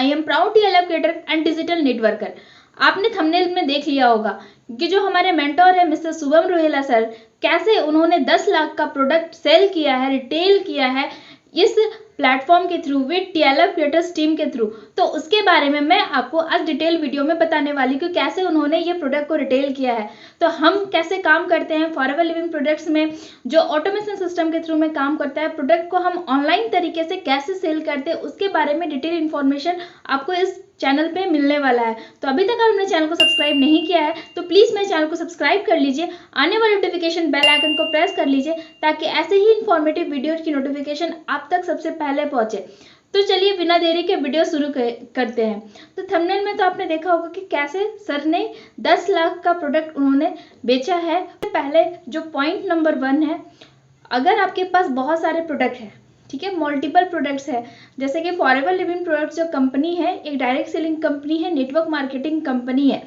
I am proud TLF creator and digital networker. आपने thumbnail में देख लिया होगा कि जो हमारे मेंटोर है मिस्टर शुभम रोहेला सर, कैसे उन्होंने 10 लाख का प्रोडक्ट सेल किया है, रिटेल किया है इस प्लेटफॉर्म के through with TLF creators team के थ्रू। तो उसके बारे में मैं आपको आज डिटेल वीडियो में बताने वाली हूँ कि कैसे उन्होंने ये प्रोडक्ट को रिटेल किया है। तो हम कैसे काम करते हैं फॉरएवर लिविंग प्रोडक्ट्स में, जो ऑटोमेशन सिस्टम के थ्रू में काम करता है, प्रोडक्ट को हम ऑनलाइन तरीके से कैसे सेल करते हैं, उसके बारे में डिटेल इन्फॉर्मेशन आपको इस चैनल पे मिलने वाला है। तो अभी तक आपने चैनल को सब्सक्राइब नहीं किया है तो प्लीज़ मेरे चैनल को सब्सक्राइब कर लीजिए, आने वाले नोटिफिकेशन बेल आइकन को प्रेस कर लीजिए ताकि ऐसे ही इन्फॉर्मेटिव वीडियो की नोटिफिकेशन आप तक सबसे पहले पहुंचे। तो चलिए बिना देरी के वीडियो शुरू करते हैं। तो थंबनेल में तो आपने देखा होगा कि कैसे सर ने 10 लाख का प्रोडक्ट उन्होंने बेचा है। पहले जो पॉइंट नंबर 1 है, अगर आपके पास बहुत सारे प्रोडक्ट हैं, ठीक है, मल्टीपल प्रोडक्ट्स है, जैसे कि फॉरएवर लिविंग प्रोडक्ट्स जो कंपनी है एक डायरेक्ट सेलिंग कंपनी है, नेटवर्क मार्केटिंग कंपनी है,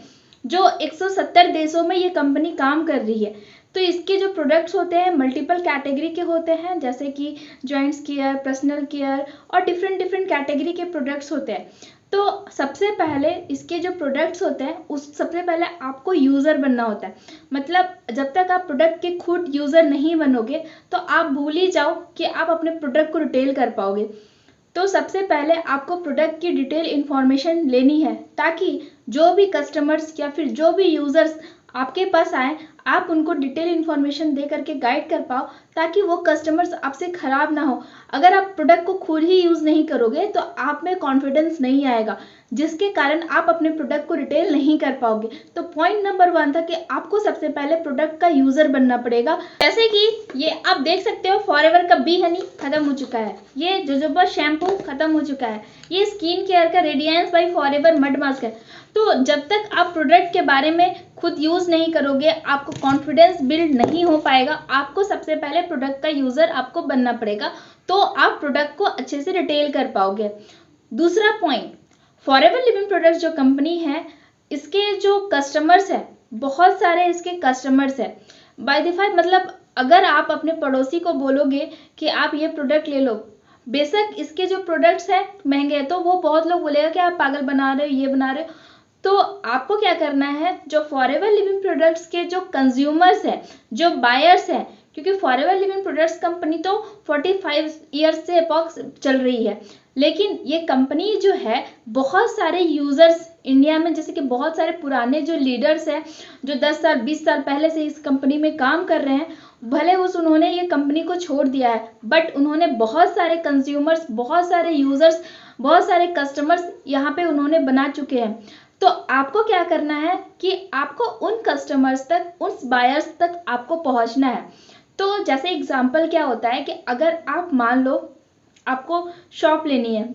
जो 170 देशों में ये कंपनी काम कर रही है। तो इसके जो प्रोडक्ट्स होते हैं मल्टीपल कैटेगरी के होते हैं, जैसे कि जॉइंट्स केयर, पर्सनल केयर और डिफरेंट कैटेगरी के प्रोडक्ट्स होते हैं। तो सबसे पहले इसके जो प्रोडक्ट्स होते हैं उस सबसे पहले आपको यूज़र बनना होता है। मतलब जब तक आप प्रोडक्ट के खुद यूज़र नहीं बनोगे तो आप भूल ही जाओ कि आप अपने प्रोडक्ट को रिटेल कर पाओगे। तो सबसे पहले आपको प्रोडक्ट की डिटेल इन्फॉर्मेशन लेनी है ताकि जो भी कस्टमर्स या फिर जो भी यूज़र्स आपके पास आए आप उनको डिटेल इन्फॉर्मेशन दे करके गाइड कर पाओ ताकि वो कस्टमर्स आपसे ख़राब ना हो। अगर आप प्रोडक्ट को खुद ही यूज़ नहीं करोगे तो आप में कॉन्फिडेंस नहीं आएगा, जिसके कारण आप अपने प्रोडक्ट को रिटेल नहीं कर पाओगे। तो पॉइंट नंबर 1 था कि आपको सबसे पहले प्रोडक्ट का यूज़र बनना पड़ेगा। जैसे कि ये आप देख सकते हो फॉरएवर का बी हनी खत्म हो चुका है, ये जोजोबा शैम्पू खत्म हो चुका है, ये स्किन केयर का radiance by forever mud mask है। तो जब तक आप प्रोडक्ट के बारे में खुद यूज़ नहीं करोगे आपको कॉन्फिडेंस बिल्ड नहीं हो पाएगा। आपको सबसे पहले प्रोडक्ट का यूज़र आपको बनना पड़ेगा तो आप प्रोडक्ट को अच्छे से रिटेल कर पाओगे। दूसरा पॉइंट, फॉरएवर लिविंग प्रोडक्ट्स जो कंपनी है इसके जो कस्टमर्स है बहुत सारे इसके कस्टमर्स है बाय डिफॉल्ट। मतलब अगर आप अपने पड़ोसी को बोलोगे कि आप ये प्रोडक्ट ले लो, बेशक इसके जो प्रोडक्ट्स हैं महंगे हैं तो वो बहुत लोग बोलेगा कि आप पागल बना रहे हो, ये बना रहे हो। तो आपको क्या करना है, जो फॉरएवर लिविंग प्रोडक्ट्स के जो कंज्यूमर्स हैं, जो बायर्स हैं, क्योंकि फॉरएवर लिविंग प्रोडक्ट्स कंपनी तो 45 ईयर्स से अप्रॉक्स चल रही है, लेकिन ये कंपनी जो है बहुत सारे यूज़र्स इंडिया में, जैसे कि बहुत सारे पुराने जो लीडर्स हैं जो 10 साल 20 साल पहले से इस कंपनी में काम कर रहे हैं, भले उन्होंने ये कंपनी को छोड़ दिया है बट उन्होंने बहुत सारे कंज्यूमर्स, बहुत सारे यूज़र्स, बहुत सारे कस्टमर्स यहाँ पे उन्होंने बना चुके हैं। तो आपको क्या करना है कि आपको उन कस्टमर्स तक, उस बायर्स तक आपको पहुंचना है। तो जैसे एग्जांपल क्या होता है कि अगर आप मान लो आपको शॉप लेनी है,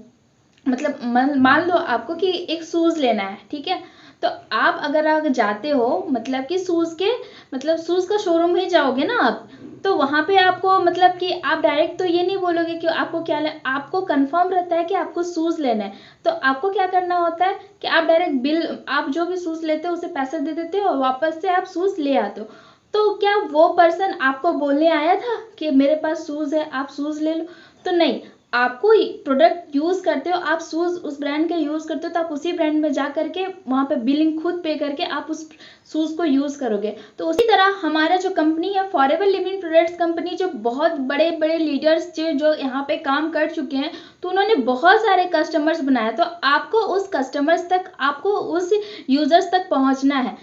मतलब मान लो आपको कि एक शूज़ लेना है, ठीक है, तो आप अगर जाते हो मतलब कि शूज़ का शोरूम ही जाओगे ना आप, तो वहाँ पे आपको मतलब कि आप डायरेक्ट तो ये नहीं बोलोगे कि आपको क्या आपको कंफर्म रहता है कि आपको शूज़ लेना है। तो आपको क्या करना होता है कि आप डायरेक्ट बिल, आप जो भी शूज़ लेते हो उसे पैसे दे देते हो और वापस से आप शूज़ ले आते हो। तो क्या वो पर्सन आपको बोलने आया था कि मेरे पास शूज़ है आप शूज़ ले लो? तो नहीं, आपको प्रोडक्ट यूज़ करते हो, आप शूज़ उस ब्रांड के यूज़ करते हो तो आप उसी ब्रांड में जा करके वहाँ पे बिलिंग खुद पे करके आप उस शूज़ को यूज़ करोगे। तो उसी तरह हमारा जो कंपनी है फॉरएवर लिविंग प्रोडक्ट्स कंपनी, जो बहुत बड़े बड़े लीडर्स जो यहाँ पे काम कर चुके हैं, तो उन्होंने बहुत सारे कस्टमर्स बनाया। तो आपको उस कस्टमर्स तक, आपको उस यूज़र्स तक पहुँचना है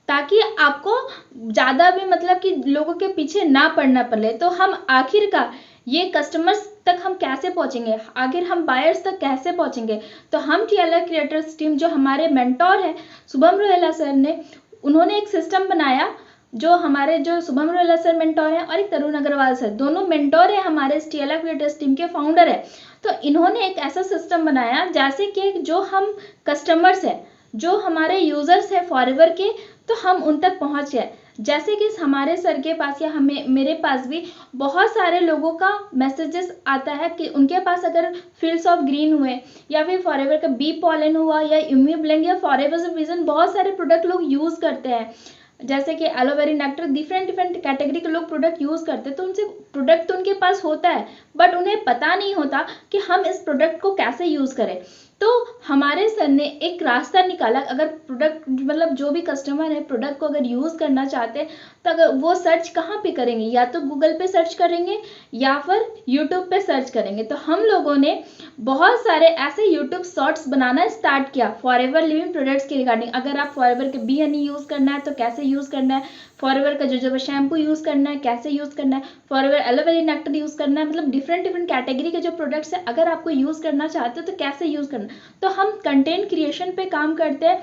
ताकि आपको ज़्यादा भी मतलब कि लोगों के पीछे ना पड़ना पड़े। तो हम आखिरकार ये कस्टमर्स तक हम कैसे पहुंचेंगे, आखिर हम बायर्स तक कैसे पहुंचेंगे? तो हम TLF क्रिएटर्स टीम, जो हमारे मेंटोर हैं शुभम रोहेला सर ने, उन्होंने एक सिस्टम बनाया। जो हमारे जो शुभम रोहेला सर मेंटोर हैं और एक तरुण अग्रवाल सर, दोनों मेंटोर हैं हमारे इस TLF क्रिएटर्स टीम के फाउंडर है। तो इन्होंने एक ऐसा सिस्टम बनाया जैसे कि जो हम कस्टमर्स हैं, जो हमारे यूज़र्स हैं फॉरएवर के, तो हम उन तक पहुँच गए। जैसे कि हमारे सर के पास या मेरे पास भी बहुत सारे लोगों का मैसेजेस आता है कि उनके पास अगर फील्ड्स ऑफ ग्रीन हुए या फिर फॉरएवर का बी पॉलन हुआ या इम्यू ब्लेंड या फॉरएवर विजन, बहुत सारे प्रोडक्ट लोग यूज़ करते हैं, जैसे कि एलोवेरा नेक्टर, डिफरेंट कैटेगरी के लोग प्रोडक्ट यूज़ करते हैं। तो उनसे प्रोडक्ट तो उनके पास होता है बट उन्हें पता नहीं होता कि हम इस प्रोडक्ट को कैसे यूज़ करें। तो हमारे सर ने एक रास्ता निकाला, अगर प्रोडक्ट मतलब जो भी कस्टमर है प्रोडक्ट को अगर यूज़ करना चाहते हैं तो अगर वो सर्च कहाँ पे करेंगे, या तो गूगल पे सर्च करेंगे या फिर यूट्यूब पे सर्च करेंगे। तो हम लोगों ने बहुत सारे ऐसे यूट्यूब शॉर्ट्स बनाना स्टार्ट किया फॉरएवर लिविंग प्रोडक्ट्स के रिगार्डिंग। अगर आप फॉरएवर के बी हनी यूज़ करना है तो कैसे यूज़ करना है, फॉरएवर का जो शैम्पू यूज़ करना है कैसे यूज़ करना है, फॉरएवर एलोवेरा नेक्टर यूज़ करना है, मतलब डिफरेंट कैटेगरी के जो प्रोडक्ट्स है अगर आपको यूज़ करना चाहते हो तो कैसे यूज़ करना है। तो हम कंटेंट क्रिएशन पे काम करते हैं,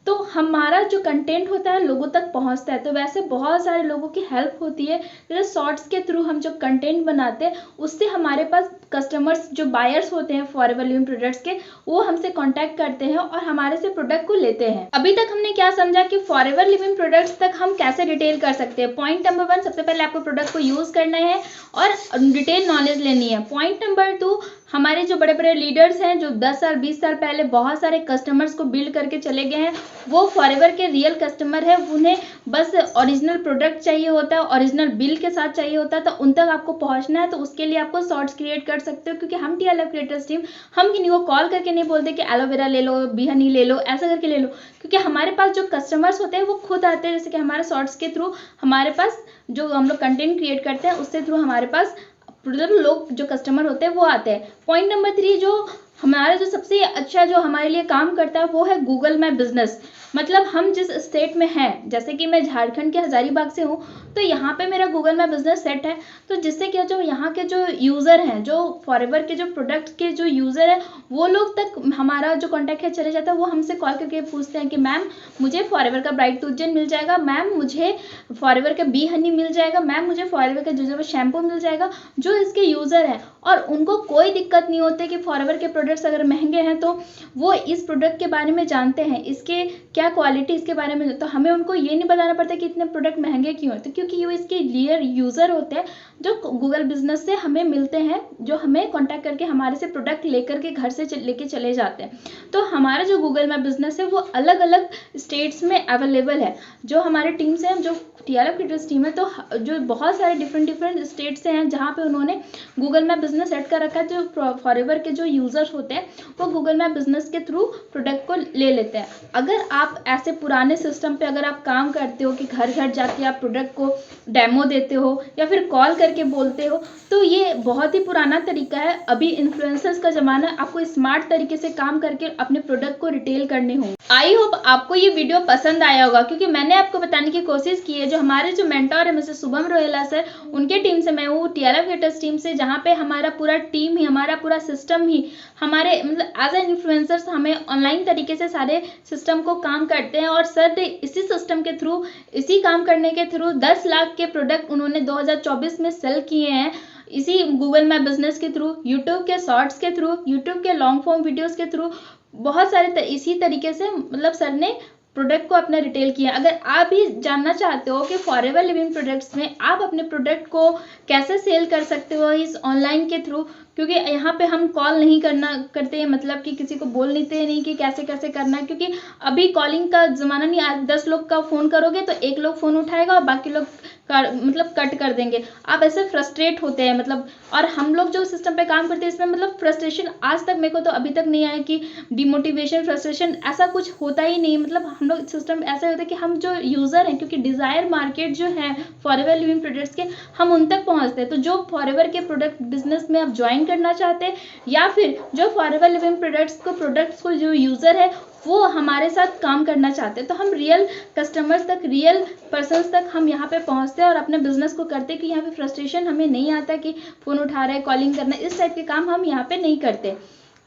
तो हमारा जो कंटेंट होता है लोगों तक पहुंचता है। तो वैसे बहुत सारे लोगों की हेल्प होती है, जैसे शॉर्ट्स के थ्रू हम जो कंटेंट बनाते हैं उससे हमारे पास कस्टमर्स जो बायर्स होते हैं फॉरएवर लिविंग प्रोडक्ट्स के, वो हमसे कांटेक्ट करते हैं और हमारे से प्रोडक्ट को लेते हैं। अभी तक हमने क्या समझा कि फॉरएवर लिविंग प्रोडक्ट्स तक हम कैसे डिटेल कर सकते हैं। पॉइंट नंबर 1, सबसे पहले आपको प्रोडक्ट को यूज करना है और डिटेल नॉलेज लेनी है। पॉइंट नंबर 2, हमारे जो बड़े बड़े लीडर्स हैं जो 10 साल 20 साल पहले बहुत सारे कस्टमर्स को बिल्ड करके चले गए हैं, वो फॉरएवर के रियल कस्टमर है, उन्हें बस ओरिजिनल प्रोडक्ट चाहिए होता है, ओरिजिनल बिल के साथ चाहिए होता है, तो उन तक आपको पहुंचना है। तो उसके लिए आपको शॉर्ट्स क्रिएट कर सकते हो, क्योंकि हम टीएलएफ क्रिएटर्स टीम हम किसी को कॉल करके नहीं बोलते कि एलोवेरा ले लो, बी हनी ले लो, ऐसा करके ले लो, क्योंकि हमारे पास जो कस्टमर्स होते हैं वो खुद आते हैं। जैसे कि हमारे शॉर्ट्स के थ्रू हमारे पास जो हम लोग कंटेंट क्रिएट करते हैं उससे थ्रू हमारे पास लोग जो कस्टमर होते हैं वो आते हैं। पॉइंट नंबर 3, जो हमारा जो सबसे अच्छा जो हमारे लिए काम करता है वो है गूगल मैप बिजनेस। मतलब हम जिस स्टेट में हैं, जैसे कि मैं झारखंड के हजारीबाग से हूँ, तो यहाँ पे मेरा गूगल मैप बिजनेस सेट है। तो जिससे क्या, जो यहाँ के जो यूज़र हैं, जो फॉरएवर के जो प्रोडक्ट के जो यूज़र है, वो लोग तक हमारा जो कॉन्टैक्ट है चले जाता है। वो हमसे कॉल करके पूछते हैं कि मैम मुझे फॉरएवर का ब्राइट टूथ जेल मिल जाएगा, मैम मुझे फॉरएवर का बी हनी मिल जाएगा, मैम मुझे फॉरएवर का जो शैम्पू मिल जाएगा, जो इसके यूज़र हैं। और उनको कोई दिक्कत नहीं होती कि फॉरएवर के प्रोडक्ट्स अगर महंगे हैं तो वो इस प्रोडक्ट के बारे में जानते हैं, इसके क्या क्वालिटी इसके बारे में, तो हमें उनको ये नहीं बताना पड़ता कि इतने प्रोडक्ट महंगे क्यों हैं। तो क्योंकि वो इसके रियल यूज़र होते हैं जो गूगल बिजनेस से हमें मिलते हैं, जो हमें कांटेक्ट करके हमारे से प्रोडक्ट लेकर के घर से लेके चले जाते हैं। तो हमारा जो गूगल मैप बिजनेस है वो अलग अलग स्टेट्स में अवेलेबल है। जो हमारे टीम से जो टीएलएफ क्रिएटर्स टीम है, तो जो बहुत सारे डिफरेंट स्टेट से हैं जहाँ पे उन्होंने गूगल मैप बिजनेस सेट कर रखा है। जो फॉरएवर के जो यूजर्स होते हैं वो गूगल मैप बिजनेस के थ्रू प्रोडक्ट को ले लेते हैं। अगर आप ऐसे पुराने सिस्टम पे अगर आप काम करते हो कि घर घर जाके आप प्रोडक्ट को डेमो देते हो या फिर कॉल करके बोलते हो, तो ये बहुत ही पुराना तरीका है। अभी इन्फ्लुएंसर्स का जमाना है, आपको स्मार्ट तरीके से काम करके अपने प्रोडक्ट को रिटेल करने होंगे। आई होप आपको ये वीडियो पसंद आया होगा, क्योंकि मैंने आपको बताने की कोशिश की है। जो हमारे जो मेंटोर है मिस्टर शुभम रोहेला सर, उनके टीम से मैं हूँ, टीएलएफ क्रिएटर्स टीम से, जहाँ पे हमारा पूरा टीम ही, हमारा पूरा सिस्टम ही, हमारे मतलब एज एन इन्फ्लुएंसर्स हमें ऑनलाइन तरीके से सारे सिस्टम को काम करते हैं। और सर ने इसी सिस्टम के थ्रू, इसी काम करने के थ्रू 10 लाख के प्रोडक्ट उन्होंने 2024 में सेल किए हैं, इसी गूगल मैप बिजनेस के थ्रू, यूट्यूब के शॉर्ट्स के थ्रू, यूट्यूब के लॉन्ग फॉर्म वीडियोस के थ्रू, बहुत सारे इसी तरीके से मतलब सर ने प्रोडक्ट को अपना रिटेल किया। अगर आप भी जानना चाहते हो कि फॉरएवर लिविंग प्रोडक्ट्स में आप अपने प्रोडक्ट को कैसे सेल कर सकते हो इस ऑनलाइन के थ्रू, क्योंकि यहाँ पे हम कॉल नहीं करते हैं, मतलब कि किसी को बोल देते नहीं कि कैसे कैसे करना है, क्योंकि अभी कॉलिंग का ज़माना नहीं। आज 10 लोग का फ़ोन करोगे तो एक लोग फ़ोन उठाएगा और बाकी लोग मतलब कट कर देंगे। आप ऐसे फ्रस्ट्रेट होते हैं मतलब। और हम लोग जो सिस्टम पे काम करते हैं इसमें मतलब फ्रस्ट्रेशन आज तक मेरे को तो अभी तक नहीं आया कि डिमोटिवेशन, फ्रस्ट्रेशन ऐसा कुछ होता ही नहीं। मतलब हम लोग सिस्टम ऐसा होता है कि हम जो यूज़र हैं, क्योंकि डिज़ायर मार्केट जो है फॉरएवर लिविंग प्रोडक्ट्स के, हम उन तक पहुँचते हैं। तो जो फॉरएवर के प्रोडक्ट बिजनेस में आप ज्वाइन करना चाहते हैं, या फिर जो फॉरएवर लिविंग प्रोडक्ट्स को जो यूज़र है वो हमारे साथ काम करना चाहते हैं, तो हम रियल कस्टमर्स तक, रियल पर्सन्स तक हम यहाँ पे पहुँचते हैं और अपने बिजनेस को करते हैं। कि यहाँ पे फ्रस्ट्रेशन हमें नहीं आता कि फ़ोन उठा रहे, कॉलिंग करना, इस टाइप के काम हम यहाँ पे नहीं करते।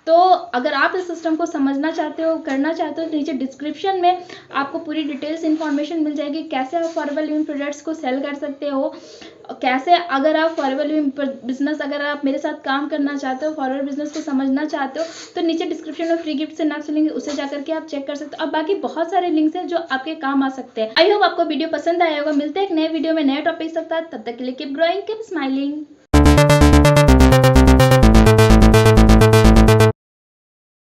तो अगर आप इस सिस्टम को समझना चाहते हो, करना चाहते हो, तो नीचे डिस्क्रिप्शन में आपको पूरी डिटेल्स इन्फॉर्मेशन मिल जाएगी, कैसे आप फॉरएवर लिविंग प्रोडक्ट्स को सेल कर सकते हो, कैसे अगर आप फॉरएवर लिविंग बिजनेस, अगर आप मेरे साथ काम करना चाहते हो, फॉरएवर बिजनेस को समझना चाहते हो, तो नीचे डिस्क्रिप्शन में फ्री गिफ्ट से नाम लिंक, उसे जाकर के आप चेक कर सकते हो। और बाकी बहुत सारे लिंक्स हैं जो आपके काम आ सकते हैं। आई होप आपको वीडियो पसंद आया होगा। मिलते हैं एक नए वीडियो में नए टॉपिक के साथ, तब तक के लिए कीप ग्रोइंग, कीप स्माइलिंग।